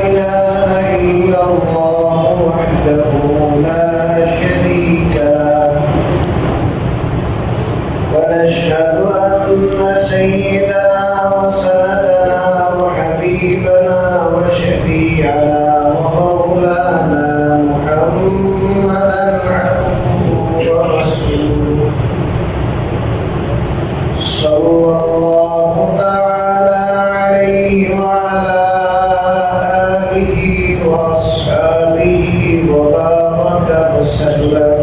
إله إلا الله وحده لا شريك له ونشهد أن سيدنا وسندنا وحبيبنا وشفيعنا ومولانا محمدا عبده ورسوله صلى الله تعالى عليه وعلى آله وأصحابه وبارك وسلم.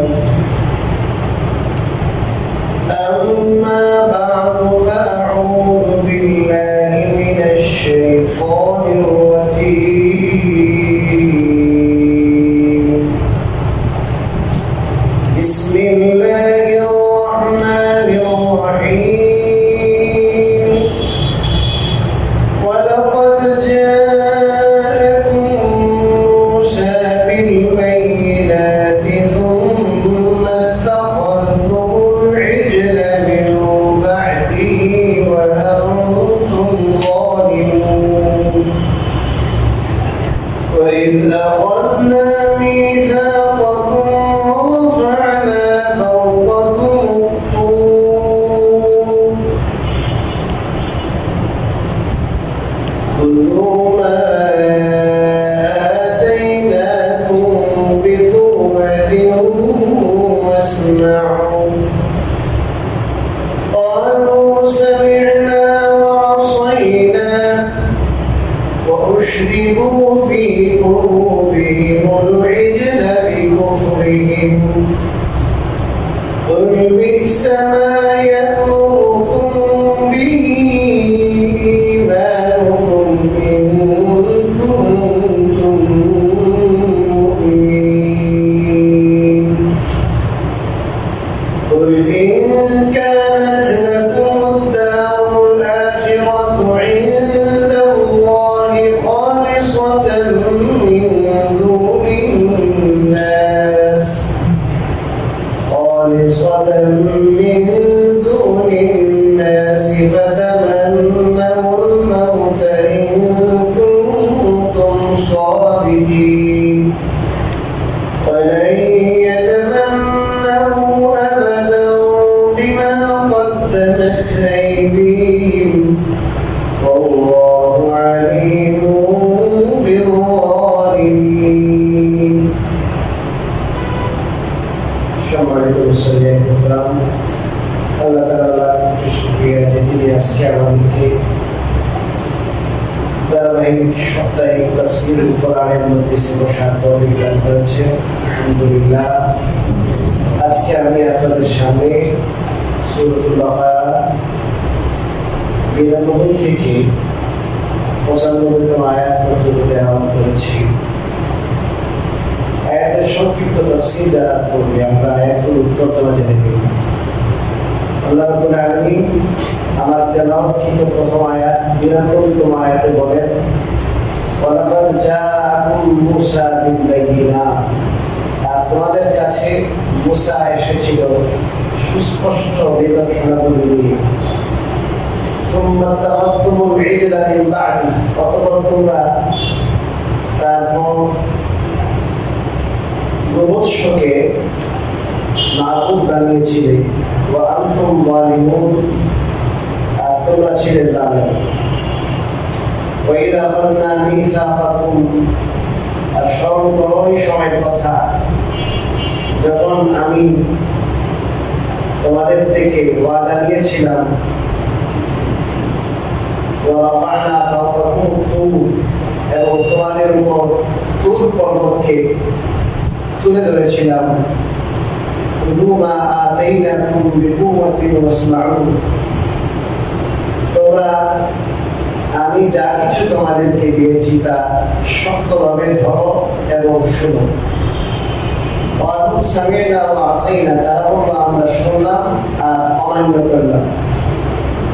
أما بعد فأعوذ بالله من الشيطان الرجيم. بسم الله الرحمن الرحيم. ولقد جاءكم موسى بالبينات ثم اتخذتم العجل من بعده وأنتم ظالمون. وإذ أخذنا ميثاقكم ورفعنا فوقكم الطور خذوا ما آتيناكم بقوة واسمعوا. قالوا سمعنا وعصينا وأشربوا في قلوبهم العجل بكفرهم. قل بئس ما يأمركم به إيمانكم إن كنتم مؤمنين. قل إن كانت لكم الدار الآخرة عند الله خالصة من دون الناس فتمنوا الموت إن كنتم صادقين ولن يتمنوا أبدا بما قدمت أيديهم والله عليم بالظالمين. সম্মানিত মুসলিম ইকরাম, আল্লাহ তাআলা শুকরিয়া যে তিনি আজকে আমাদেরকে ধারাবাহিক সাপ্তাহিক তাফসীরুল কোরআনের মজলিসে বসার তৌফিক দান করেছেন। আলহামদুলিল্লাহ। আজকে আমি আপনাদের সামনে সূরাতুল বাকারা 92 থেকে 95তম আয়াত পর্যন্ত তেলাওয়াত করেছি। আয়াতের সংক্ষিপ্ত তাফসীর দ্বারা পড়লে আমরা আয়াতের তর্জমা জেনে নেব। আল্লাহ রাব্বুল আলামিন আমার তেলাওয়াতকৃত প্রথম আয়াত 92তম আয়াতে বলেন, ওয়ালাকাদ জাআকুম মূসা বিল বাইয়িনাত। আর তোমাদের কাছে মূসা এসেছিল সুস্পষ্ট নিদর্শনাবলী নিয়ে। সুম্মা তাখাযতুমুল ইজলা মিন বা'দি। অতঃপর তোমরা তারপর গোবৎসকে মাবুদ বানিয়েছিলে। ওয়া আনতুম যালিমুন। আর তোমরা ছিলে জালেম। ওয়া ইযা আখাযনা মিসাকাকুম। আর স্মরণ করো ওই সময়ের কথা যখন আমি তোমাদের থেকে ওয়াদা নিয়েছিলাম। ওয়া রাফা'না ফাওকাকুম তুর। এবং তোমাদের উপর তুর পর্বতকে তুলে ধরেছিলাম। খুযু মা আতাইনাকুম বিকুওয়াতিন ওয়াসমাউ। তোমরা আমি যা কিছু তোমাদেরকে দিয়েছি তা শক্তভাবে ধরো এবং শোনো। ক্বালু সামি'না ওয়া আসাইনা। তারা বলল আমরা শুনলাম আর অমান্য করলাম।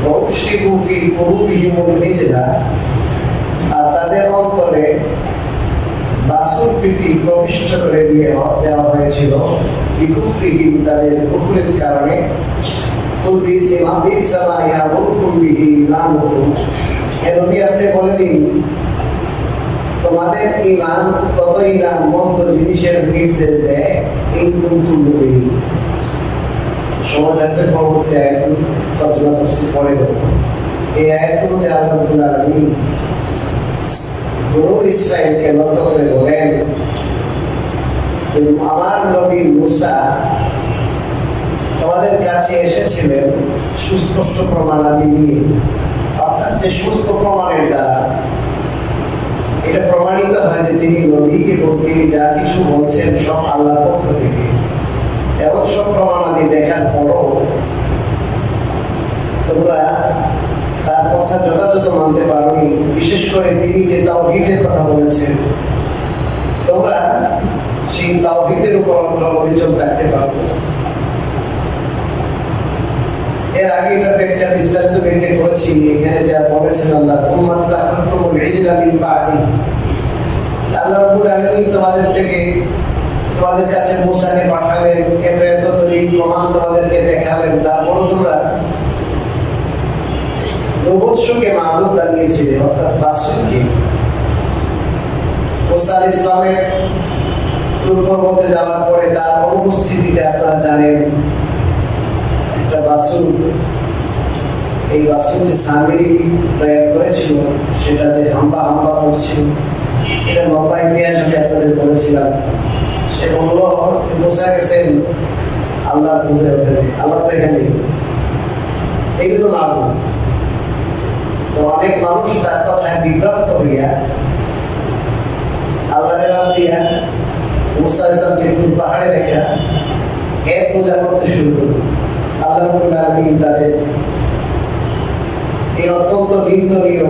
ওয়া উশরিবু ফি কুলুবিহিমুল ইজলা। আর তাদের অন্তরে বাসুর প্রীতি প্রবিষ্ট করে দেওয়া হয়েছিল বিকুফরিহিম, তাদের কুফরের কারণে। আপনি বলে দিন তোমাদের ঈমান কতই না মন্দ জিনিসের নির্দেশ দেয়, এই কিন্তু সময় থাকলে পরবর্তী আয়াতগুলো তর্জমা তাফসীর পরে করব। এই আয়াতগুলোতে আল্লাহ রাব্বুল আলামিন বনু ইসরাঈলকে লক্ষ্য করে বলেন যে আমার নবী মূসা তোমাদের কাছে এসেছিলেন সুস্পষ্ট প্রমাণাদি নিয়ে, অর্থাৎ যে সুস্থ প্রমাণের দ্বারা এটা প্রমাণিত হয় যে তিনি নবী এবং তিনি যা কিছু বলছেন সব আল্লাহর পক্ষ থেকে। এমন সব প্রমাণাদি দেখার পরও তোমরা তার কথা যথাযথ মানতে পারোনি। বিশেষ করে তিনি যে তাওহীদের কথা বলেছেন, তোমরা সেই তাওহীদের উপর অবিচল থাকতে পারবে। এর আগে এটা ব্যাখ্যা বিস্তারিত ব্যাখ্যা করেছি। এখানে যা বলেছেন আল্লাহ, সুম্মা তাখাযতুমুল ইজলা মিন বা'দি, আল্লাহ রাব্বুল আলামিন তোমাদের কাছে মূসাকে পাঠালেন, এত এত দলিল প্রমাণ তোমাদেরকে দেখালেন, তারপরও তোমরা নবুয়্যকে মাবুদ বানিয়েছিলে, অর্থাৎ বাসুরকে। মূসা আলাইহিস সালামের তুর পর্বতে যাওয়ার পরে তার অনুপস্থিতিতে আপনারা জানেন একটা বাসুর, এই বাসুর যে সামিরি তৈরি করেছিল সেটা যে হাম্বা হাম্বা করছিল, এটা লম্বা ইতিহাস আমি আপনাদের বলেছিলাম। সে বলল মূসা গেছেন আল্লাহর খুঁজে ওঠেন, আল্লাহ তো এখানে, এই তো না। তো অনেক মানুষ তার কথায় বিভ্রান্ত হইয়া আল্লাহরে বাদ দিয়া মূসা ইসলামকে তুর পাহাড়ে রেখা এর পূজা করতে শুরু করল। আল্লাহ রাব্বুল আলামিন তাদের এই অত্যন্ত নিন্দনীয়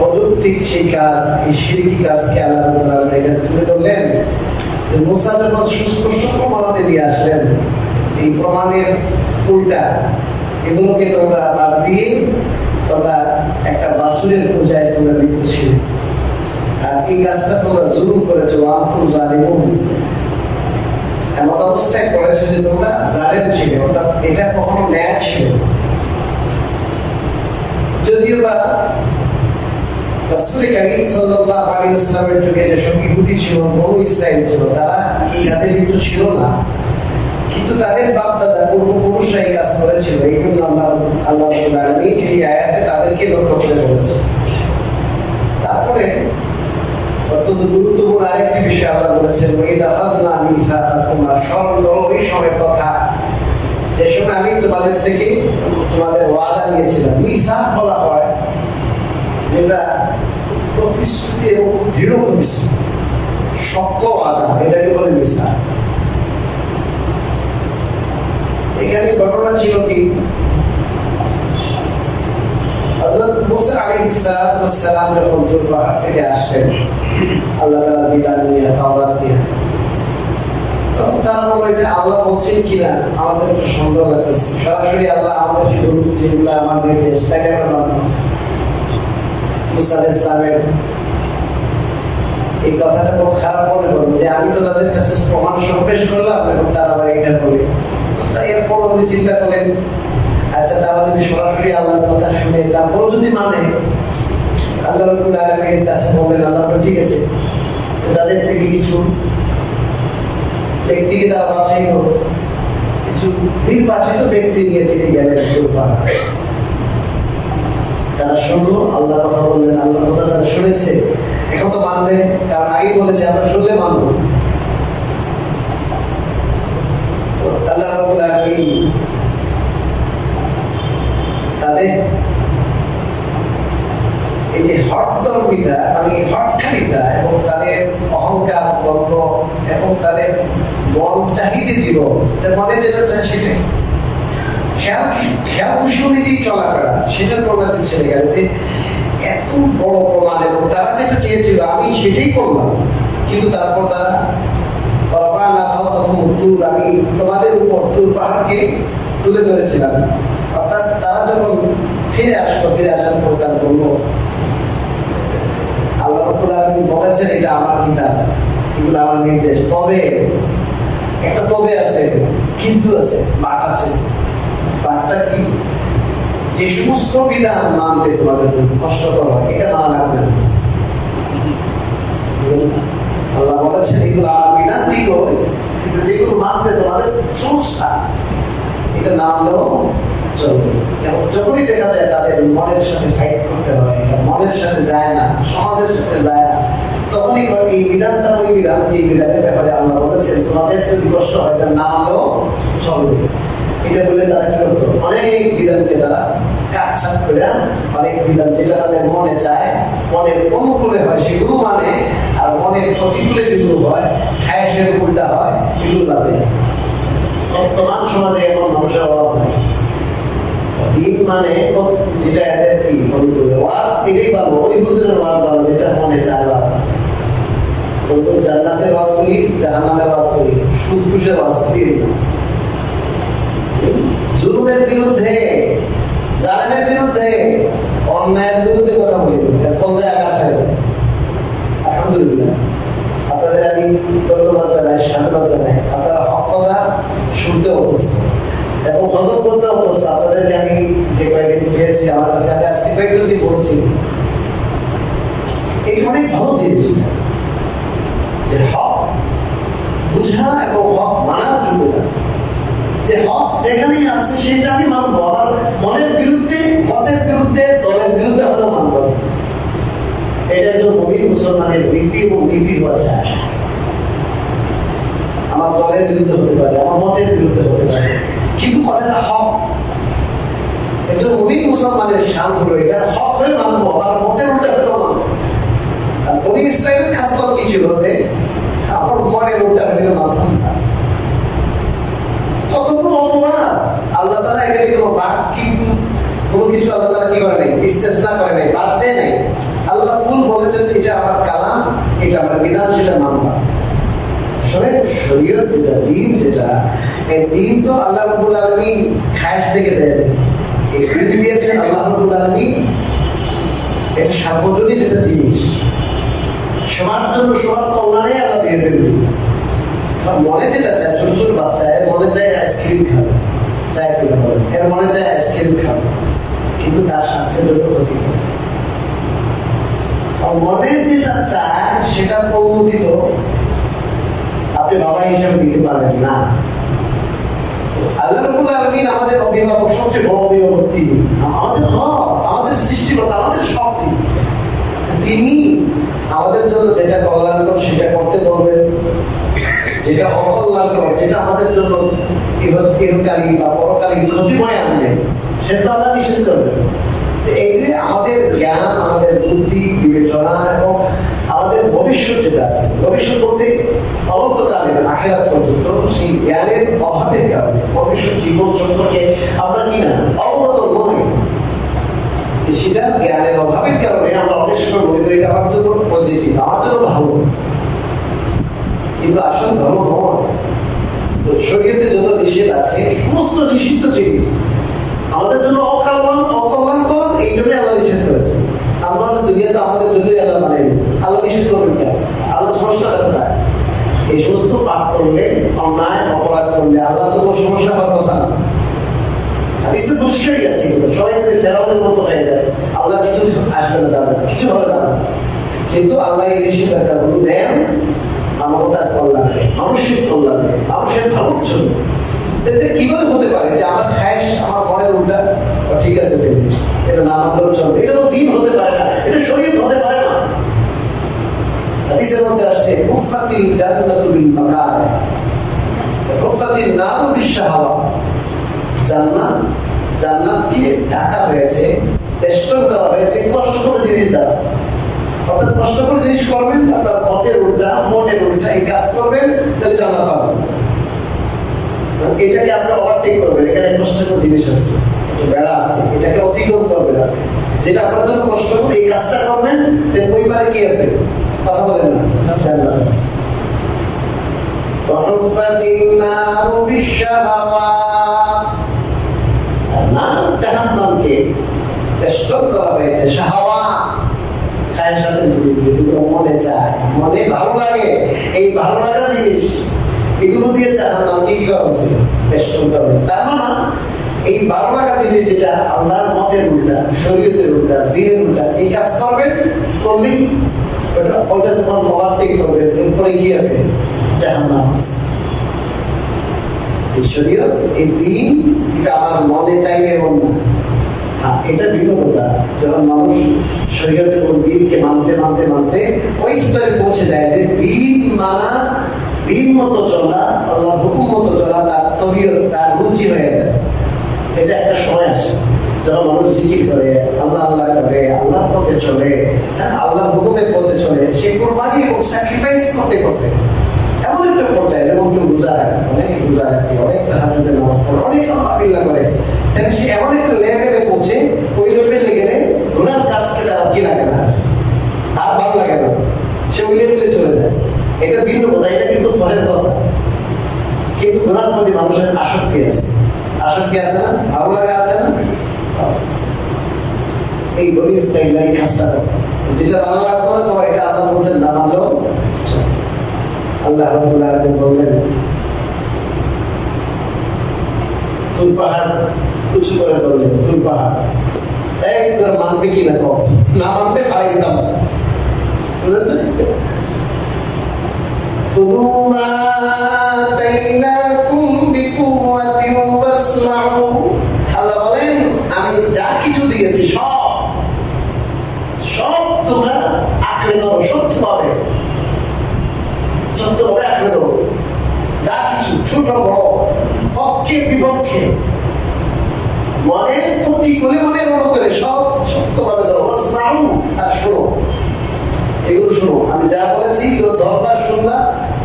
অযৌক্তিক সেই কাজ, এই শিরকি কাজকে আল্লাহ রাব্বুল আলামিন এখানে তুলে ধরলেন। যে মূসা যখন সুস্পষ্ট প্রমাণাদি দিয়ে আসলেন, এই প্রমাণের উল্টা এগুলোকে তোমরা বাদ দিয়ে তোমরা একটা বাসুরের পূজায় তোমরা লিপ্ত ছিলে, আর এই কাজটা তোমরা জুলুম করেছো, আনতুম জালিমুন, এমন অবস্থায় করেছো যে তোমরা জালেম ছিলে, অর্থাৎ এটা কখনো ন্যায় ছিল। যদিও বা রাসূল কারীম সাল্লাল্লাহু আলাইহি ওয়াসাল্লামের যুগে যে সব ইহুদি ছিল, বনু ইসরাঈল ছিল, তারা এই কাজে লিপ্ত ছিল না, কিন্তু তাদের বাপ দাদা পূর্বপুরুষরা এই কাজ করেছিল। এই জন্য আল্লাহ রাব্বুল আলামিন এই আয়াতে তাদেরকে লক্ষ্য করে বলেছে। তারপরে অত্যন্ত গুরুত্বপূর্ণ আরেকটি বিষয় আল্লাহ বলেছেন, ওয়াইদা আখাযনা মিসাকাকুম, স্মরণ করো ওই সময়ের কথা যে সময় আমি তোমাদের থেকে তোমাদের ওয়াদা নিয়েছিলাম। মিসাক বলা হয় যেটা প্রতিশ্রুতি এবং দৃঢ় প্রতিশ্রুতি, শক্ত ওয়াদা, এটাকে বলে মিসাক। এখানে ঘটনা ছিল কি, হযরত মূসা আলাইহিস সালাম যখন তুর পাহাড় থেকে আসলেন আল্লাহ তাআলার বিধান নিয়ে, তাওরাত নিয়ে, তখন তারা বলল এটা আল্লাহ বলছেন কিনা আমাদের একটু সন্দেহ লাগতেছে, সরাসরি আল্লাহ আমাদেরকে বলুন যে এগুলো আমার নির্দেশ, তাকে আমরা মানব। মূসা আলাইহিস সালামের এই কথাটা খুব খারাপ মনে করলো যে আমি তো তাদের কাছে প্রমাণ সহ পেশ করলাম, এবং তারা আবার এটা বলে। এরপর উনি চিন্তা করেন, আচ্ছা তারা যদি সরাসরি আল্লাহর কথা শুনে তারপরও যদি মানে, আল্লাহ রাব্বুল আলামিনের কাছে বললেন, আল্লাহ ঠিক আছে, তাদের থেকে কিছু ব্যক্তিকে তারা বাছাই করল, কিছু নির্বাচিত ব্যক্তি নিয়ে তিনি গেলেন তুর পাহাড়ে। তারা শুনলো, আল্লাহ কথা বললেন, আল্লাহ কথা তারা শুনেছে, এখন তো মানবে, কারণ আগে বলেছে আমরা শুনলে মানবো। তো আল্লাহ রাব্বুল আলামিন তাদের এই যে হটধর্মিতা, মানে হটকারিতা এবং তাদের অহংকার, দ্বন্দ্ব এবং তাদের মন চাহিদা ছিল, মনে যেটা চায় সেটাই, খেয়াল খুশি অনুযায়ী চলাফেরা, সেটার প্রমাণ ছেড়ে গেল যে এত বড় প্রমাণ, এবং তারা যেটা চেয়েছিল আমি সেটাই করলাম, কিন্তু তারপর তারা আমি তোমাদের উপর তুর পাহাড়কে তুলে ধরেছিলাম। অর্থাৎ তারা যখন ফিরে আসলো, ফিরে আসার পর তারা বললো আল্লাহ রাব্বুল আলামিন বলেছেন এটা আমার কিতাব, এগুলো আমার নির্দেশ, তবে একটা তবে আছে, কিন্তু আছে, বাট আছে। বাটটা কি, যে সমস্ত বিধান মানতে তোমাদের কষ্টকর হয় এটা মানা লাগবে না। যেগুলো আমার বিধান ঠিক হয়, কিন্তু যেগুলো মানতে তোমাদের সমস্যা, এটা না মানলেও চলবে। এবং যখনই দেখা যায় তাদের মনের সাথে ফাইট করতে হয়, এটা মনের সাথে যায় না, সমাজের সাথে যায় না, তখনই এই বিধানটা ওই বিধান, এই বিধানের ব্যাপারে আল্লাহ বলেছেন তোমাদের যদি কষ্ট হয় এটা না মানলেও চলবে। এটা বলে তারা কি করতো, অনেক বিধানকে তারা কাটছাট করে, অনেক বিধান যেটা তাদের মনে চায়, মনের অনুকূলে হয় সেগুলো মানে, আর মনের প্রতিকূলে যেগুলো হয়, খায়েশের উল্টা হয়, এগুলো বাদ দেয়। বর্তমান সমাজে এমন মানুষের অভাব নাই। দিন মানে যেটা এদের কি অনুকূলে, ওয়াজ এটাই ভালো, ওই হুজুরের ওয়াজ ভালো, যেটা মনে চায় ভালো। জান্নাতের ওয়াজ করি, জাহান্নামের ওয়াজ করি, সুদ ঘুষের ওয়াজ করি না। জুলুমের বিরুদ্ধে, জালেমের বিরুদ্ধে, অন্যায়ের বিরুদ্ধে কথা বলি, কোথায় আঘাত হয়ে যায়। আলহামদুলিল্লাহ, আপনাদের আমি ধন্যবাদ জানাই, সাধুবাদ জানাই। আপনারা হক কথা শুনতে অভ্যস্ত এবং হজম করতে অভ্যস্ত। আপনাদেরকে আমি যে কয়েকদিন পেয়েছি আমার কাছে, আমি আজকে কয়েকদিন বলেছি, এই অনেক ভালো জিনিস যে হক বুঝা এবং হক মানার যোগ্যতা, যে হক যেখানেই আছে সেটা আমি মানবো। আমার মনের বিরুদ্ধে, মতের বিরুদ্ধে, দলের বিরুদ্ধে হলেও মানবো। এটা একজন মুমিন মুসলমানের রীতি এবং নীতি হওয়া চায়। আমার দলের বিরুদ্ধে হতে পারে, আমার মতের বিরুদ্ধে হতে পারে, কিন্তু কথাটা হক। একজন মুমিন মুসলমানের শান হলো এটা, হক হয়ে মানবো, আমার মতের উল্টা হলেও মানবো। আর বনি ইসরায়েলের খাসলত কি ছিল, আমার মনের উল্টা হলে মানতাম না। কতগুলো অপমান আল্লাহ তাআলা, এখানে কোনো বাদ কিন্তু কোনো কিছু আল্লাহ তাআলা কি করে নাই, ইস্তেসনা করে নাই, বাদ দেয় নাই। আল্লাহ ফুল বলেছেন এটা আমার কালাম, এটা আমার বিধান, সেটা মানবা। আসলে শরীয়ত যেটা, দিন যেটা, এই দিন তো আল্লাহ রাব্বুল আলামিন খায়েশ থেকে দেন। এই দিন দিয়েছেন আল্লাহ রাব্বুল আলামিন, এটা সার্বজনীন একটা জিনিস, সবার জন্য, সবার কল্যাণে আল্লাহ দিয়েছেন। মনে যেটা চায়, ছোট ছোট বাচ্চা এর মনে চায় আইসক্রিম খাবে, চায় কিনা বলেন, এর মনে চায় আইসক্রিম খাবে, কিন্তু তার স্বাস্থ্যের জন্য ক্ষতি করে। মনে যেটা চায় সেটা অনুমোদিত আপনি বাবা হিসেবে দিতে পারেন না। আল্লাহ রাব্বুল আলামিন আমাদের অভিভাবক, সবচেয়ে বড় অভিভাবক তিনি, আমাদের রব, আমাদের সৃষ্টিকর্তা, আমাদের সব তিনি। তিনি আমাদের জন্য যেটা কল্যাণকর সেটা করতে বলবেন, যেটা অকল্যাণকর, যেটা আমাদের জন্য ইহকালীন বা পরকালীন ক্ষতিময় আনবে, সেটা আল্লাহ নিষেধ করবেন। এই যে আমাদের জ্ঞান, আমাদের বুদ্ধি, বিবেচনা এবং আমাদের ভবিষ্যৎ যেটা আছে, ভবিষ্যৎ বলতে অনন্তকালের আখিরাত পর্যন্ত, সেই জ্ঞানের অভাবের কারণে ভবিষ্যৎ জীবন সম্পর্কে আমরা কিনা অবগত নই। সেটা জ্ঞানের অভাবের কারণে আমরা অনেক সময় মনে করি এটা আমার জন্য পজিটিভ, আমার জন্য ভালো, কিন্তু আসলে ভালো নয়। তো শরীয়তে যত নিষেধ আছে, সমস্ত নিষিদ্ধ জিনিস আমাদের জন্য অকল্যাণকর, এই জন্যই আল্লাহ নিষেধ করেছে। আমরা দুনিয়াতে আমাদের জন্যই আল্লাহ মানে আল্লাহ নিষেধ করবেন কেন? আল্লাহ সমস্যা কোথায়? এই সমস্ত পাপ করলে, অন্যায় অপরাধ করলে আল্লাহ তো কোনো সমস্যা হওয়ার কথা না। হাদিসে পরিষ্কারই আছে, কিন্তু সবাই যদি ফেরাউনের মতো হয়ে যায়, আল্লাহ কিছু আসবে না, যাবে না, কিছু হবে না। কিন্তু আল্লাহ এই নিষেধাজ্ঞাগুলো দেন মানবতার কল্যাণে, মানুষের কল্যাণে, মানুষের ভালোর জন্য। এটা কিভাবে হতে পারে যে আমার খায়েশ, আমার মনের উল্টা, ঠিক আছে এটা না মানলেও চলবে? এটা তো দিন হতে পারে না, এটা শরীয়ত হতে পারে না। হাদিসের মধ্যে আসছে হুফাতিল জান্নাতু বিল মাকারিহ, হুফাতিন নারু বিশ-শাহাওয়াত। জান্নাতকে ঢাকা হয়েছে, বেষ্টন করা হয়েছে কষ্টকর জিনিস দ্বারা। অর্থাৎ কষ্টকর জিনিস করবেন, আপনার মতের উল্টা, মনের উল্টা এই কাজ করবেন, তাহলে জান্নাত পাবেন। এটাকে আপনি ওভারটেক করবেন, এখানে কষ্টকর জিনিস আছে, একটা বেড়া আছে, এটাকে অতিক্রম করবেন। যেটা আপনার জন্য কষ্টকর, এই কাজটা করবেন, ওই পারে কি আছে? কথা বলেন না, জান্নাত আছে। وحفت النار بالشهوات, নার জাহান্নামকে বেষ্টন করা হয়েছে শাহাওয়াত, খায়েশাতের জিনিস, যেগুলো মনে চায়, মনে ভালো লাগে, এই ভালো লাগা জিনিস, এগুলো দিয়ে জাহান্নামকে কি করা হয়েছে? বেষ্টন করা হয়েছে। তার মানে এই ভালো লাগা জিনিস যেটা আল্লাহর মতের উল্টা, শরীয়তের উল্টা, দ্বীনের উল্টা, এই কাজ করবেন, করলেই ওটা তোমার ওভারটেক করবে, এরপরে কি আছে? শরীয়ত এই দিন এটা আমার মনে চাইবে এমন না। হ্যাঁ, এটা ভিন্ন কথা। যখন মানুষ শরীয়তের কোন দিনকে মানতে মানতে মানতে ওই স্তরে পৌঁছে যায় যে দিন মানা, দিন মতো চলা, আল্লাহর হুকুম মতো চলা তার তবিয়ত, তার রুচি হয়ে যায়। এটা একটা সময় আসে যখন মানুষ জিকির করে, আল্লাহ আল্লাহ করে, আল্লাহর পথে চলে, হ্যাঁ আল্লাহর হুকুমের পথে চলে, সে কোরবানি এবং স্যাক্রিফাইস করতে করতে এমন একটা পর্যায়ে, যেমন কেউ রোজা রাখে, অনেক রোজা রাখে, অনেক তাহাজ্জুদের নামাজ পড়ে, অনেক আল্লাহ বিল্লাহ করে, তাহলে সে এমন একটা লেভেলে পৌঁছে, ওই লেভেলে গেলে গুনার কাজকে তারা কি লাগে না, আর ভালো লাগে না, সে ওই লেভেলে চলে যায়। এটা ভিন্ন কথা, এটা কিন্তু পরের কথা। কিন্তু গুনার প্রতি মানুষের আসক্তি আছে, আসক্তি আছে না, ভালো লাগা আছে না। এই বনি ইসরাইলরা এই কাজটা করে, যেটা ভালো লাগতো না এটা আল্লাহ বলছেন না মানলেও আল্লাহ রাব্বুল আলামিন বললেন তুই পাহাড় উঁচু করে ধরলেন, তুই পাহাড় এক করে মানবে কি না, কম না মানবে ফালাই দিতাম। আল্লাহ বলেন আমি যা কিছু দিয়েছি সব সব তোমরা আঁকড়ে ধরো, সত্য পাবে, সত্যভাবে আঁকড়ে ধরো, যা কিছু ছোট বড়, পক্ষে বিপক্ষে, মনে প্রতিকূলে মনে মনে করে সব সত্যভাবে ধরো। আর শোনো, এগুলো শোনো, আমি যা বলেছি এগুলো ধরবার শুনবা,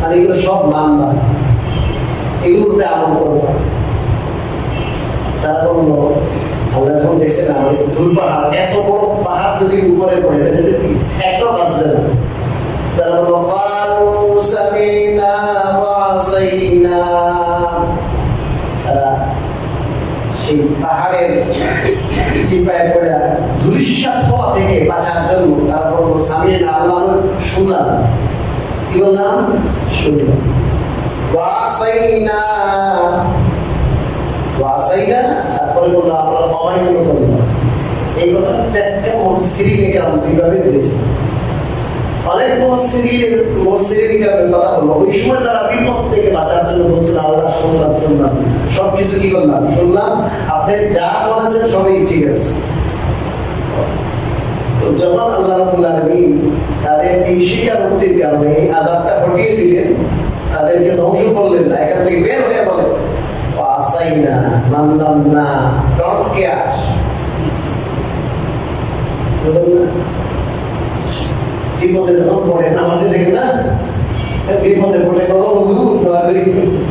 আর এগুলো সব মানবা, এগুলোর উপরে আমল করবা। তারা বললো আল্লাহ যখন দেখছেন আমাদের দূর পাহাড়, এত বড় পাহাড় যদি উপরে পড়ে তাহলে কি একটাও বাঁচবে না। তারা বললো ক্বালু সামি'না ওয়া আসাইনা, তারা সেই পাহাড়ের চিপায় পড়ে ধূলিসাৎ হওয়া থেকে বাঁচার জন্য তারা বললো সামি'না, আল্লাহ শুনলাম, কি বললাম, শুনলাম, ওয়া আসাইনা, তারপরে বললো আমরা অমান্য করলাম। এই কথা ব্যাখ্যা মুফাসসিরিন কেরাম দুইভাবে দিয়েছে। অনেক মুফাসসিরিন কেরামের কথা বলবো, ওই সময় তারা বিপদ থেকে বাঁচার জন্য বলছিল আল্লাহ শুনলাম শুনলাম, সবকিছু কি করলাম, শুনলাম, আপনি যা বলেছেন সবই ঠিক আছে। তো যখন আল্লাহ রাব্বুল আলামিন তাদের এই স্বীকারোক্তির কারণে এই আযাবটা হটিয়ে দিলেন, তাদেরকে ধ্বংস করলেন না, এখান থেকে বের হয়ে বলেন আসাইনা, মানলাম না, ডোন্ট কেয়ার। বুঝলেন না? বিপদে যখন পড়ে নামাজে দেখে না, বিপদে পড়ে কত হুজুর দোয়াদুরি করছে,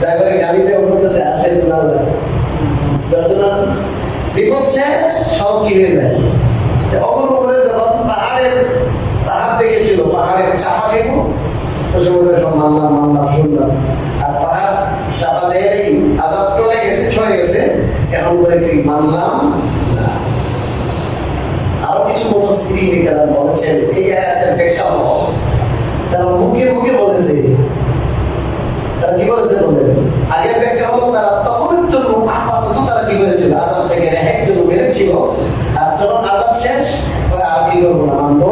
যা করে গালি দেওয়া করতেছে, আসে না যত বিপদ শেষ সব কি হয়ে যায়। অপর উপরে যখন পাহাড় দেখেছিল, পাহাড়ের চাপা খেব, ওই সময় সব মানলাম মানলাম শুনলাম, আর পাহাড় চাপা দেয় আযাব চলে গেছে, ছড়ে গেছে, এখন করে কি মানলাম না। আরো কিছু মুফাসসিরিন কেরাম বলেছেন এই আয়াতের ব্যাখ্যা হলো, তারা মুখে মুখে বলেছে, তারা কি বলেছে বলেন, আগের ব্যাখ্যা হলো তারা তখনের জন্য আপাতত তারা কি করেছিল, আযাব থেকে রেহাইয়ের জন্য মেরেছিল, আর যখন আযাব শেষ আর কি করবো না, মানবো।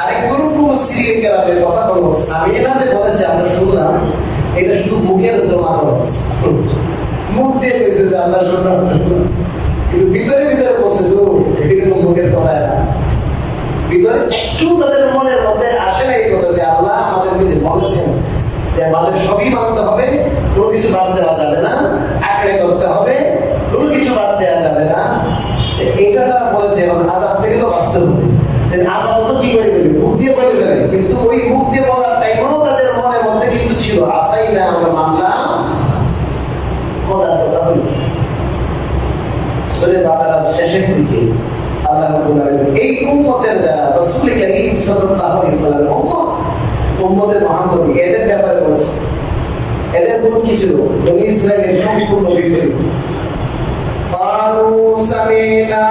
আরেক গ্রুপ মুফাসসিরিন কেরামের কথা হলো সামি'না যে বলেছে আমরা শুনলাম, এটা শুধু মুখের জমা খরচ, মুখ দিয়ে কইছে যে আল্লাহ শুনলাম শুনলাম, কিন্তু ভিতরে ভিতরে বলছে তো এটা কিন্তু মুখের কথা না, ভিতরে একটু তাদের মনের মধ্যে আসে না এই কথা যে আল্লাহ আমাদেরকে যে বলেছেন যে আমাদের সবই মানতে হবে, কোনো কিছু বাদ দেওয়া যাবে না, আঁকড়ে ধরতে হবে, কোনো কিছু বাদ দেওয়া যাবে না। এটা তারা বলেছে এবং আযাব থেকে তো বাঁচতে হবে, আপাতত কি করে ফেলি, মুখ দিয়ে বলে ফেলে, কিন্তু ওই মুখ দিয়ে বলার টাইমও তাদের মনের মধ্যে কিন্তু ছিল আসাই না, আমরা মানলাম। মজার কথা হল সূরা বাকারার শেষের দিকে আল্লাহ রাব্বুল আলামিন এই উম্মতের যারা রাসূল কারীম সাল্লাল্লাহু আলাইহি ওয়াসাল্লাম উম্মতে মুহাম্মদী এদের ব্যাপারে বলেছে, এদের কোন কিছু বনি ইসরাইলের সম্পূর্ণ বিপরীত। قالوا سمعنا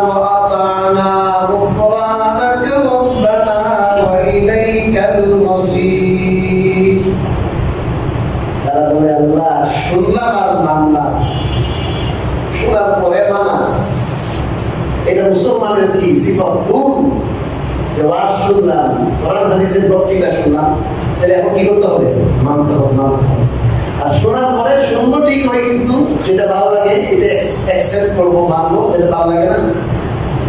وأطعنا غفرانك ربنا وإليك المصير। তারা বলে আল্লাহ শুনলাম আর মানলাম, শোনার পরে মানা, এটা মুসলমানের কি সিফাত, গুণ, যে ওয়াজ শুনলাম, কোরআন হাদিসের বক্তৃতা শুনলাম, তাহলে এখন কি করতে হবে, মানতে হবে, মানতে হবে। আর শোনার পরে শুনবো ঠিক হয়, কিন্তু যেটা ভালো লাগে এটা অ্যাকসেপ্ট করবো, মানবো, যেটা ভালো লাগে না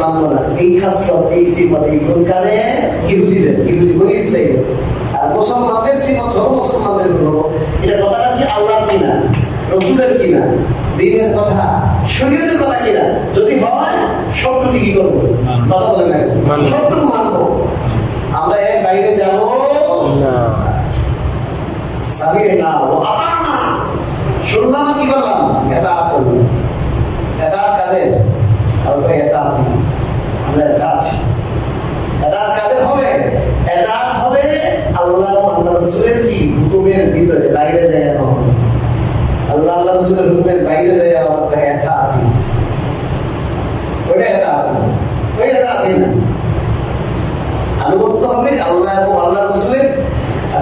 মানবো না। এই খাসলত, এই সিফত, এই গুণ কাজে ইহুদি বনি ইসরাইলের। আর মুসলমানদের সিফত হলো মুসলমানদের গুণ হলো। এটা কথাটা কি আল্লাহর কিনা, রসুলের কিনা, দ্বীনের কথা, শরীয়তের কথা কিনা? যদি হয় সবটুকু কি করবো? কথা বলে না, সবটুকু মানবো। আমরা এর বাইরে যাবো না। সামি'না ওয়া আতা'না, শুনলাম কি বললাম, ইতাআত করলাম। ইতাআত কাদের? আমরা ইতাআত, আমরা ইতাআত। ইতাআত কাদের হবে? ইতাআত হবে আল্লাহ ও আল্লাহ রাসূলের কি হুকুমের ভিতরে, বাইরে যায় না। আল্লাহ আল্লাহ রাসূলের হুকুমের বাইরে যায় আমরা ইতাআত। ওটা ইতাআত না, ওই ইতাআত না। আনুগত্য হবে আল্লাহ এবং আল্লাহ রাসূলের।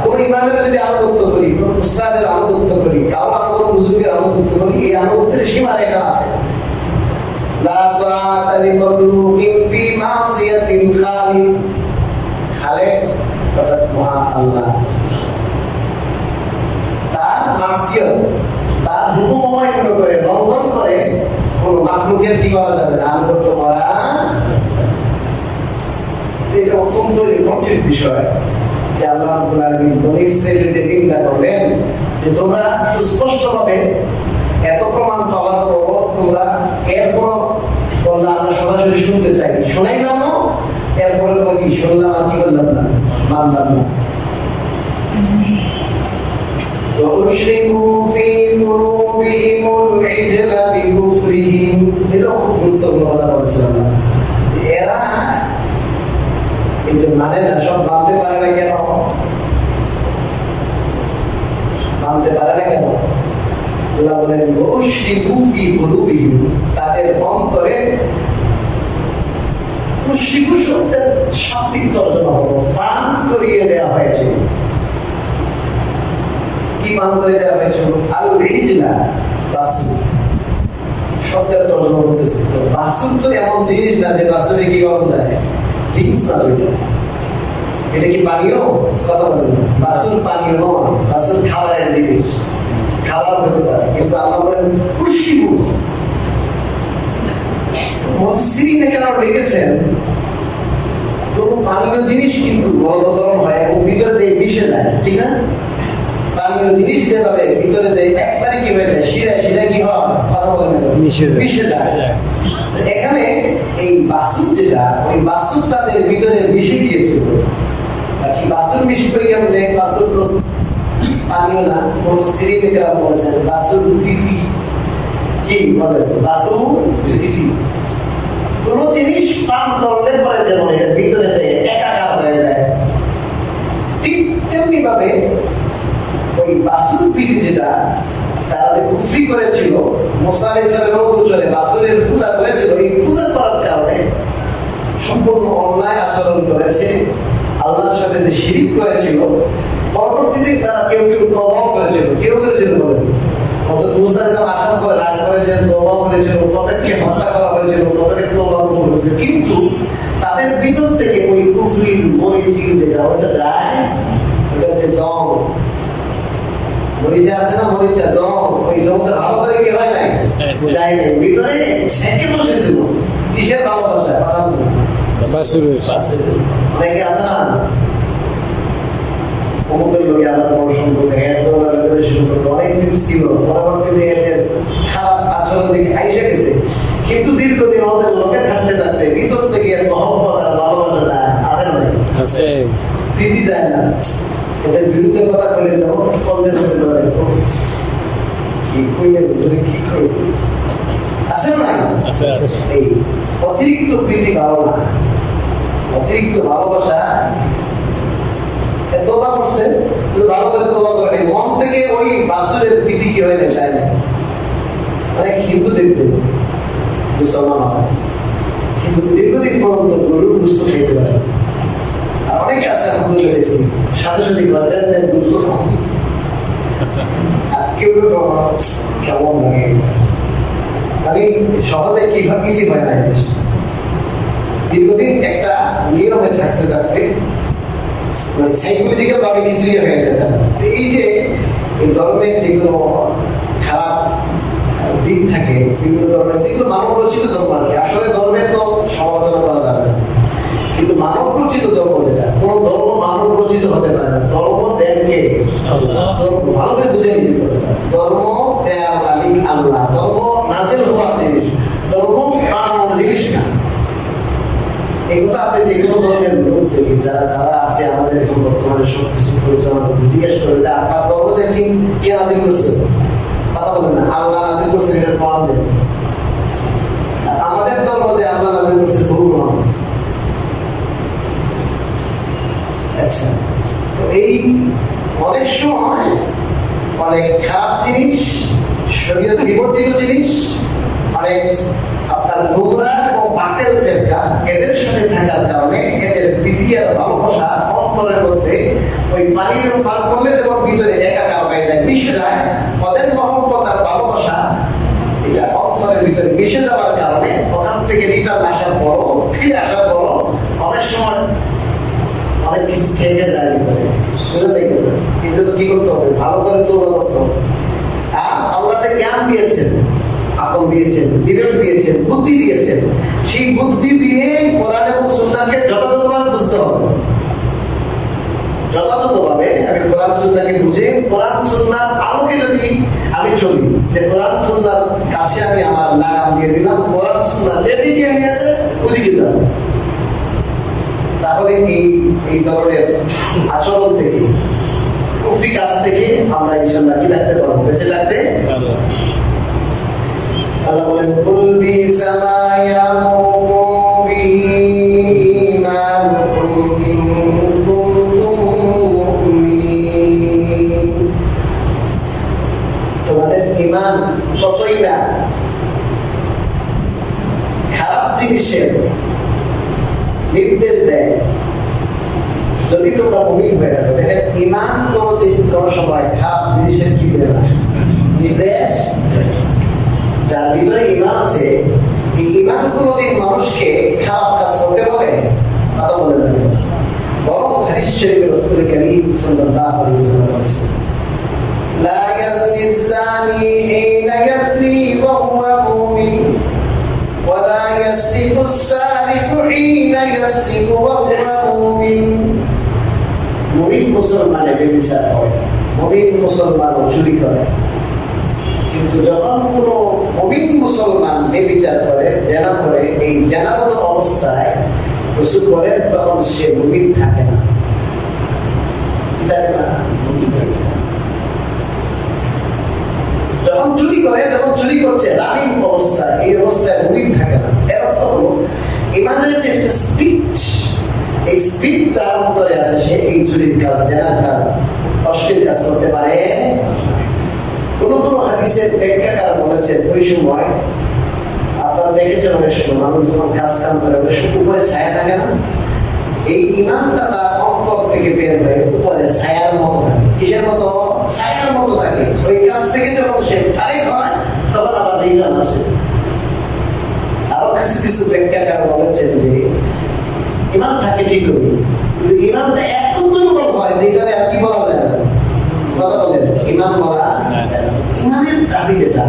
কোন ইমামের যদি আনুগত্য করি, কোন উস্তাদের আনুগত্য করি, কারো কোনো বুজুর্গের আনুগত্য করি, এই আনুগত্যের সীমা রেখা আছে। লা তাআতা লিমাখলুকিন ফি মাসিয়াতিল খালিক। খালেক অর্থাৎ মহান আল্লাহ, তার মাসিয়ত, তার হুকুম অমান্য করে, লঙ্ঘন করে কোন মাখলুকের কি করা যাবে না, আনুগত্য করা। এটা অত্যন্ত ইম্পর্টেন্ট বিষয় যে আল্লাহ রাব্বুল আলামিন বনী ইসরাইলের যে নিন্দা করলেন, যে তোমরা সুস্পষ্টভাবে এত প্রমাণ পাওয়ার পরও তোমরা এরপর বললা আমরা সরাসরি শুনতে চাই, শোনাইলাম না, এরপরে কি শুনলাম আর কি করলাম না, মানলাম না। وَأُشْرِبُوا فِي قُلُوبِهِمُ الْعِجْلَ بِكُفْرِهِمْ। এটা খুব গুরুত্বপূর্ণ কথা বলছিলাম না, এরা এই যে মানে না, সব মানতে পারে না কেন? মানতে পারে না কেন? আল্লাহ বলেন উশরিবু ফি কুলুবিহিম, তাদের অন্তরে, উশরিবু শব্দের শাব্দিক তর্জমা হলো পান করিয়ে দেওয়া হয়েছে। কি পান করে দেওয়া হয়েছিল? আল ইজলা, বাসুর শব্দের তর্জমা করতেছে। তো বাসুর তো এমন জিনিস না যে বাসুরে কি করা যায়, ড্রিঙ্কস না, এটা কি পানীয়? কথা বলেন না, বাসুর পানীয় নয়, বাসুর খাবারের জিনিস, খাবার হতে পারে। কিন্তু আল্লাহ বলেন উশরিবু। মুফাসসিরিনে কেন লিখেছেন কোন পানীয় জিনিস কিন্তু গলদরম হয় এবং ভিতরে যে মিশে যায়, ঠিক না? পানীয় জিনিস যেভাবে ভিতরে যে একবারে কি হয়ে যায়, শিরা শিরা কি হয়, কথা বলেন না, মিশে যায়। এখানে এই বাসুর যেটা, ওই বাসুর তাদের ভিতরে মিশে গিয়েছিল। কি বাসুর মিশে করে কেমন? বাসুর তো পানীয় না, মুফাসসিরিনেরা বলেছেন বাসুর প্রীতি। কি বলে? বাসুর প্রীতি। কোন জিনিস পান করলে পরে যেমন এটা ভিতরে যায় একাকার হয়ে যায়, ঠিক তেমনি ভাবে ওই বাসুর প্রীতি যেটা, তারা যে কুফরি করেছিল, মুসা আলাইহিস সালামের উপরে বাসুরের পূজা করেছিল, এই পূজা করার কারণে সম্পূর্ণ অন্যায় আচরণ করেছে, আল্লাহর সাথে যে শিরিক করেছিল, পরবর্তীতে তারা কেউ কেউ তওবা করেছিল। কেউ করেছিল বলেন? হযরত মুসা আলাইহিস সালাম আসার পরে রাগ করেছেন, তওবা করেছিল, প্রত্যেককে হত্যা করা হয়েছিল, প্রত্যেককে তওবা করেছিল, কিন্তু তাদের ভিতর থেকে ওই কুফরির মরিচি যেটা, ওটা যায়, ওটা যে জং, মরিচা আছে না, মরিচা জং, ওই জংটা ভালো করে কি হয় নাই, যায় নাই, ভিতরে ছেঁকে বসেছিল। কিসের ভালোবাসা? কথা বলুন, বাসুরের। অনেকে আছে না, অমুকের লোকে আমার বড় সম্পর্ক, এত বেশি সম্পর্ক, অনেকদিন ছিল, পরবর্তীতে এদের খারাপ আচরণ দেখে আইসা গেছে, কিন্তু দীর্ঘদিন ওদের লোকে থাকতে থাকতে ভিতর থেকে এর মহব্বত আর ভালোবাসা যায়, আছে না? আছে, প্রীতি যায় না। এদের বিরুদ্ধে কথা বলে যাবো, কলদের সাথে ধরে কি কইলে ধরে কি কই, আছে না? এই অতিরিক্ত প্রীতি ভালো না, অতিরিক্ত ভালোবাসা। তোবা করছে, ভালো করে তোবা করে মন থেকে ওই বাসুরের প্রীতি কি হয়ে যায় না। অনেক হিন্দু দেখবে মুসলমান হয়, কিন্তু দীর্ঘদিন পর্যন্ত গরুর গোশত খেতে পারে। আর অনেকে আছে আলহামদুলিল্লাহ দেখছি সাথে সাথে গোশত খাওয়া, আর কেউ কেউ কেমন লাগে, মানে সহজে কিভাবে ইজি হয় না জিনিসটা। দীর্ঘদিন একটা নিয়মে থাকতে থাকতে মানে সাইকোলজিক্যাল ভাবে কিছুই হয়ে যায় না। এই যে এই ধর্মের যেগুলো খারাপ দিক থাকে, বিভিন্ন ধর্মের যেগুলো মানব রচিত ধর্ম আর কি, আসলে ধর্মের তো সমালোচনা করা যাবে না, কিন্তু মানব রচিত ধর্ম যেটা, কোন ধর্ম মানব রচিত হতে পারে না। ধর্ম দেন কে? ভালো করে বুঝে নিতে হবে। ধর্ম দেয়ার মালিক আল্লাহ। ধর্ম নাজিল হওয়া জিনিস, ধর্ম বানানোর জিনিস না। এই কথা আপনি যে কোনো ধর্মের লোক যারা যারা আছে আমাদের এখন বর্তমানে সবকিছু পরিচালনা করতে জিজ্ঞেস করে যে আপনার ধর্ম যে কে নাজিল করছে, কথা বলেন না। আল্লাহ নাজিল করছে, এটার প্রমাণ দেন। আমাদের ধর্ম যে আল্লাহ নাজিল করছে বহু প্রমাণ আছে। আচ্ছা, তো এই অনেক সময় অনেক খারাপ জিনিস, শরীয়ত বিবর্তিত জিনিস, অনেক আপনার গোমরাহ এবং বাতিল ফিরকা এদের সাথে থাকার কারণে এদের প্রীতি আর ভালোবাসা অন্তরের মধ্যে ওই পানির পান করলে যেমন ভিতরে একাকার হয়ে যায়, মিশে যায়, ওদের মহব্বত আর ভালোবাসা এটা অন্তরের ভিতরে মিশে যাওয়ার কারণে ওখান থেকে রিটার্ন আসার পরও, ফিরে আসার পরও অনেক সময় অনেক কিছু থেকে যায় ভিতরে, বুঝে দেখে যায়। এই জন্য কি করতে হবে? ভালো করে তওবা করতে হবে। আল্লাহ জ্ঞান দিয়েছেন, আকল দিয়েছেন, বিবেক দিয়েছেন, বুদ্ধি দিয়েছেন। সেই বুদ্ধি দিয়ে কোরআন এবং সুন্নাহকে যথাযথভাবে বুঝতে হবে। যথাযথভাবে আমি কোরআন সুন্নাহকে বুঝে কোরআন সুন্নাহর আলোকে যদি আমি চলি, যে কোরআন সুন্নাহর কাছে আমি আমার লাগাম দিয়ে দিলাম, কোরআন সুন্নাহ যেদিকে নিয়ে যায় ওদিকে যাব, তাহলে এই ধরনের আচরণ থেকে, কুফরি কাজ থেকে আমরা ইনশাআল্লাহ কি থাকতে পারবো? বেঁচে থাকতে। আল্লাহ বলেন, কুল বিসা মা ইয়ামুরুকুম বিহি ঈমানুকুম ইন কুনতুম মুমিনিন। তোমাদের ঈমান কতই না খারাপ জিনিসের নির্দেশ দেয় যদি তোমরা মুমিন হয়ে থাকো। দেখেন, ঈমান কোনো সময় খারাপ জিনিসের কি দেয় না, নির্দেশ। যার ভিতরে ঈমান আছে, এই ঈমান কোনোদিন মানুষকে খারাপ কাজ করতে বলে, কথা বলে না। বরং হাদিস শরীফে রাসূল কারীম সাল্লাল্লাহু আলাইহি ওয়াসাল্লাম বলেছেন, লা ইয়াজনি যানি হিনা ইয়াজনি ওয়া হুয়া মুমিন ওয়া লা ইয়াসরিকু সারিকু হিনা ইয়াসরিকু ওয়া হুয়া মুমিন। মুমিন মুসলমান ব্যভিচার করে, মুমিন মুসলমান চুরি করে, কিন্তু যখন কোনো মুমিন মুসলমান ব্যভিচার করে, জেনা করে, এই জেনারত অবস্থায় রাসূল বলেন তখন সে মুমিন থাকে না, থাকে না। যখন চুরি করে, যখন চুরি করছে রানিং অবস্থা, এই অবস্থায় মুমিন থাকে না। এর অর্থ হলো ঈমানের যে স্পিরিট, এই স্পিরিটটা অন্তরে আছে, সে এই চুরির কাজ, জেনার কাজ, অশ্লীল কাজ করতে পারে। কোন কোন হাদিসের ব্যাখ্যাকার বলেছেন ওই সময় আপনারা দেখেছেন অনেক সময় মানুষ যখন কাজ কাম করে অনেক সময় উপরে ছায়া থাকে না, এই ঈমানটা তার অন্তর থেকে বের হয়ে উপরে ছায়ার মতো থাকে। কিসের মতো? ছায়ার মতো থাকে। ওই কাজ থেকে যখন সে ফারিক হয় তখন আবার রিটার্ন আসে। আরো কিছু কিছু ব্যাখ্যাকার বলেছেন যে ঈমান থাকে ঠিক হবে, কিন্তু ঈমানটা এত দুর্বল হয় যে এটা আর কি বলা যায় না। কথা বলেন, ঈমান বলা, ঈমানের দাবি যেটা,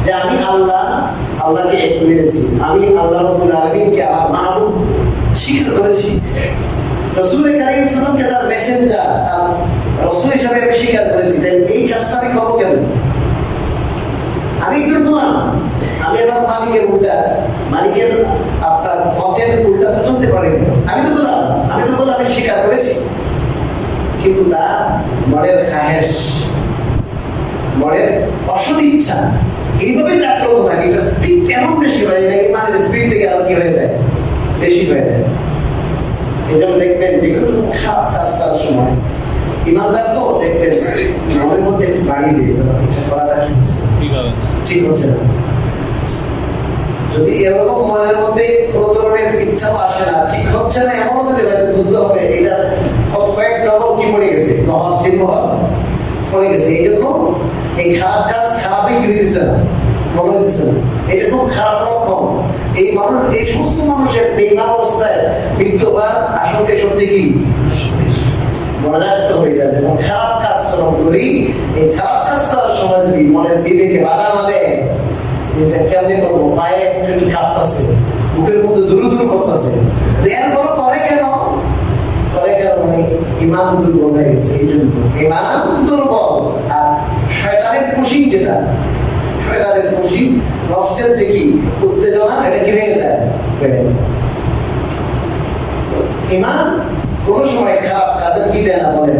যে আমি আল্লাহকে এক মেনেছি, আমি আল্লাহ রাব্বুল আলামিনকে আমার মাহবুব স্বীকার করেছি, রাসূল কারীম সাল্লাল্লাহু আলাইহি ওয়াসাল্লামকে তার মেসেঞ্জার, তার রাসূল হিসেবে আমি স্বীকার করেছি। তাই এই কাজটা আমি করব কেন? আমি একটু বললাম, আমি আমার মালিকের উল্টা, মালিকের আপনার পথের উল্টা তো চলতে পারি না। আমি তো বললাম আমি স্বীকার করেছি, কিন্তু তার মনের খাহেশ, মনের অসৎ ইচ্ছা এইভাবে জাগ্রত থাকে। এটা স্পিড এমন বেশি হয়, এটা ঈমানের স্পিড থেকে আরো কি হয়ে যায়, বেশি হয়ে যায়। এই জন্য দেখবেন যে কোনো খারাপ কাজ করার সময় ঈমানদার তো দেখবেন মনের মধ্যে একটু বাড়িয়ে দিয়ে দিতে হবে, এটা করাটা ঠিক হচ্ছে না। যদি এরকম মনের মধ্যে কোনো ধরনের ইচ্ছাও আসে না, ঠিক হচ্ছে না, এমন যদি হয়তো বুঝতে হবে এটা কত কয়েক ডবল কি পড়ে গেছে, মহল সিনমহল পড়ে গেছে। এই জন্য এই খারাপ কাজ খারাপই কি হইতেছে না, মনে হইতেছে না। এটা খুব খারাপ লক্ষণ। এই মানুষ, এই সমস্ত মানুষের বেঈমান অবস্থায় মৃত্যু হওয়ার আশঙ্কা সবচেয়ে কি মনে রাখতে হবে, এটা যেমন খারাপ কাজ আচরণ করি, এই খারাপ কাজ করার সময় যদি মনের বিবেকে বাধা না দেয়, এটা কেমনে করবো, পায়ে একটু কাঁপতেছে, বুকের মধ্যে দুরু দুরু করতেছে, এরপর করে কেন মানে ইমান দুর্বল হয়ে গেছে। এই জন্য ইমান দুর্বল। আর শয়তানের খুশি, যেটা শয়তানের খুশি, নফসের যে কি উত্তেজনা, এটা কি হয়ে যায়, বেড়ে যায়। ইমান কোন সময় খারাপ কাজের কি দেয় না, বলেন,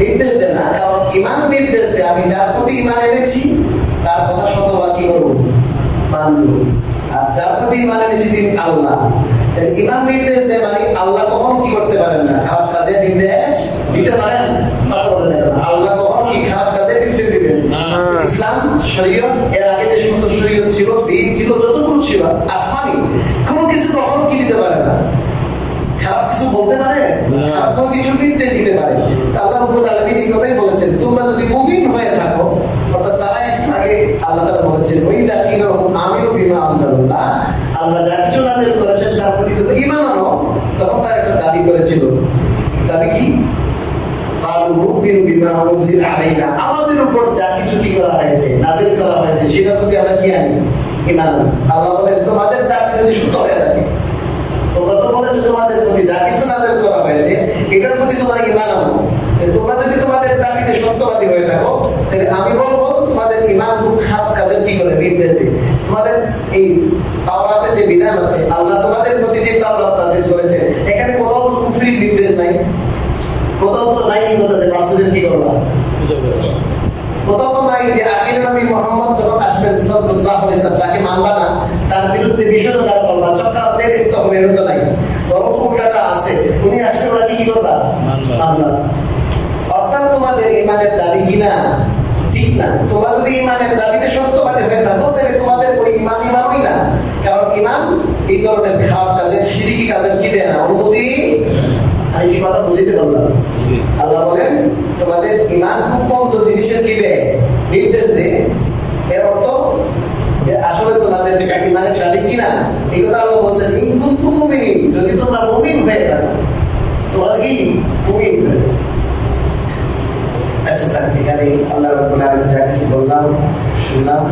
নির্দেশ দেয় না। কারণ ইমান নির্দেশ দেয় আমি যার প্রতি ইমান এনেছি তার কথা শতবার কি করবো, মানব। আর যার প্রতি ইমান এনেছি তিনি আল্লাহ। ইমান নির্দেশ দেয় মানে আল্লাহ কখন কি করতে পারেন না, খারাপ কাজের নির্দেশ দিতে পারেন। কথা বলেন না, আল্লাহ কখন কি খারাপ কাজের নির্দেশ দিবেন? ইসলাম শরীয়ত, এর আগে যে সমস্ত শরীয়ত ছিল, দিন ছিল, যতগুলো ছিল আসমানি, কোনো কিছু কখনো কি দিতে পারে না, খারাপ কিছু বলতে পারে, খারাপ কোনো কিছু নির্দেশ দিতে পারে। আল্লাহ রাব্বুল আলামিন এই কথাই বলেছেন, তোমরা যদি মুমিন হয়ে থাকো, অর্থাৎ তারা একটু আগে আল্লাহ তাআলা বলেছেন ওই দাকিরুহুম আমিনু বিমা আনজালাল্লাহ, আল্লাহ যা কিছু নাযিল করেছেন তার প্রতি তোমরা ঈমান আনো। তখন তার একটা দাবি করেছিল, দাবি কি, আল মুমিনু বিমা উনজিলা আলাইনা, আমাদের উপর যা কিছু কি করা হয়েছে, নাযিল করা হয়েছে, সেটার প্রতি আমরা কি আনি, ঈমান আনি। আল্লাহ বলেন তোমাদের দাবি যদি সত্য হয়ে থাকে, তোমরা তো বলেছো তোমাদের প্রতি যা কিছু নাযিল করা হয়েছে এটার প্রতি তোমরা ঈমান আনো, তোমরা যদি তোমাদের দাবিতে সত্যবাদী হয়ে থাকো, তাহলে আমি বলবো তোমাদের ঈমান খুব খারাপ কাজের কি করে নির্দেশ দেয়। তোমাদের এই তাওরাতে যে বিধান আছে, আল্লাহ তোমাদের প্রতি যে তাওরাত নাযিল করেছে, এখানে কোথাও তো কুফরির নির্দেশ নাই, কোথাও তো নাই এই কথা যে রাসূলের কি করবা, কোথাও তো নাই যে আখির নবী মুহাম্মদ যখন আসবেন সাল্লাল্লাহু আলাইহি ওয়াসাল্লাম তাকে মানবা না, তার বিরুদ্ধে বিষোদগার করবা, চক্রান্তে লিপ্ত হবে, এরকম নাই। বরং উল্টাটা আছে, উনি আসলে ওরা কি করবা, মানবা। অর্থাৎ তোমাদের ঈমানের দাবি কিনা ঠিক না। তোমরা যদি ঈমানের দাবিতে সত্যবাদী হয়ে থাকো, তাহলে তোমাদের ওই ঈমান ঈমানই না। কারণ ঈমান এই ধরনের খারাপ কাজের, শিরকি কাজের কি দেয় না, অনুমতি। আমি কি কথা বুঝতে পারলাম? আল্লাহ বলেন তোমাদের ঈমান খুব মন্দ জিনিসের কি দেয়, নির্দেশ দেয়। এর অর্থ যে আসলে তোমাদের ঈমানের দাবি কিনা, এই কথা আল্লাহ বলছেন ইন কুনতুম মুমিনিন, যদি তোমরা মুমিন হয়ে থাকো, তোমরা কি মুমিন হয়ে। আচ্ছা, তাহলে এখানে আল্লাহ রাব্বুল আলামিন যা কিছু বললাম শুনলাম।